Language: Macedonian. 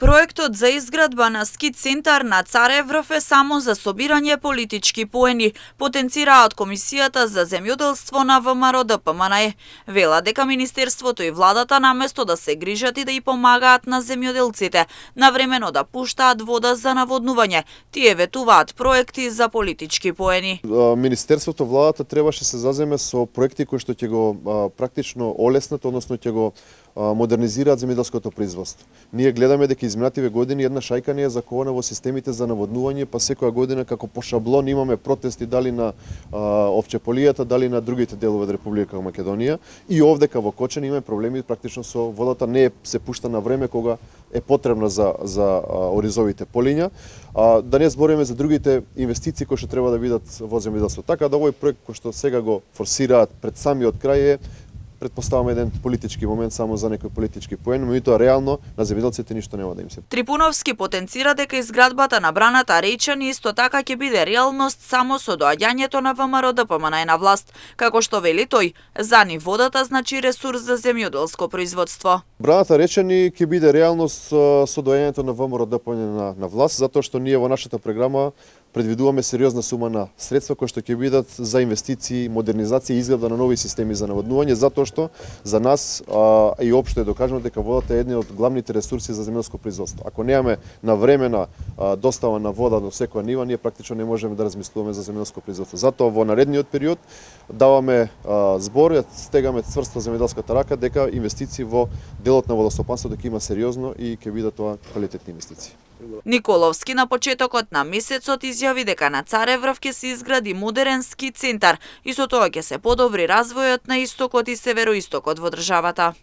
Проектот за изградба на ски центар на Цареврв е само за собирање политички поени, потенцираат Комисијата за земјоделство на ВМРО ДПМНЕ. Вела дека Министерството и владата наместо да се грижат и да и помагаат на земјоделците, навремено да пуштаат вода за наводнување, тие ветуваат проекти за политички поени. Министерството, владата требаше се заземе со проекти кои што ќе го практично олеснат, односно ќе го модернизираат земјоделското производство. Ние гледаме дека изминативе години една шајка не е закована во системите за наводнување, па секоја година како по шаблон имаме протести дали на Овчеполијата, дали на другите делови од Република Македонија. И овдека во Кочани имаме проблеми практично со водата, не е се пушта на време кога е потребна за оризовите полиња. Да не збориме за другите инвестиции кои што треба да бидат во земјоделството. Така да овој проект кој што сега го форсираат пред самиот крај е, предпоставам, еден политички момент само за некој политички поен, меѓутоа реално на земјоделците ништо нема да им се. Трипуновски потенцира дека изградбата на браната Речани исто така ќе биде реалност само со доаѓањето на ВМРО ДПМНЕ на власт, како што вели тој, за нив водата значи ресурс за земјоделско производство. Браната Речани ќе биде реалност со доаѓањето на ВМРО ДПМНЕ на власт, затоа што ние во нашата програма предвидуваме сериозна сума на средства кои што ќе бидат за инвестиции, модернизација и изградба на нови системи за наводнување, затоа што за нас и општо е докажано дека водата е еден од главните ресурси за земјоделско производство. Ако немаме навремена достава на вода до секоја нива, ние практично не можеме да размислуваме за земјоделско производство. Затоа во наредниот период даваме збор, стегаме цврста земјоделската рака дека инвестиции во делот на водостопанството дека има сериозно и ќе бидат тоа квалитетни инвестиции. Николовски на почетокот на месецот изјави дека на Цареврв ќе се изгради модерен ски центар и со тоа ќе се подобри развојот на истокот и североистокот во државата.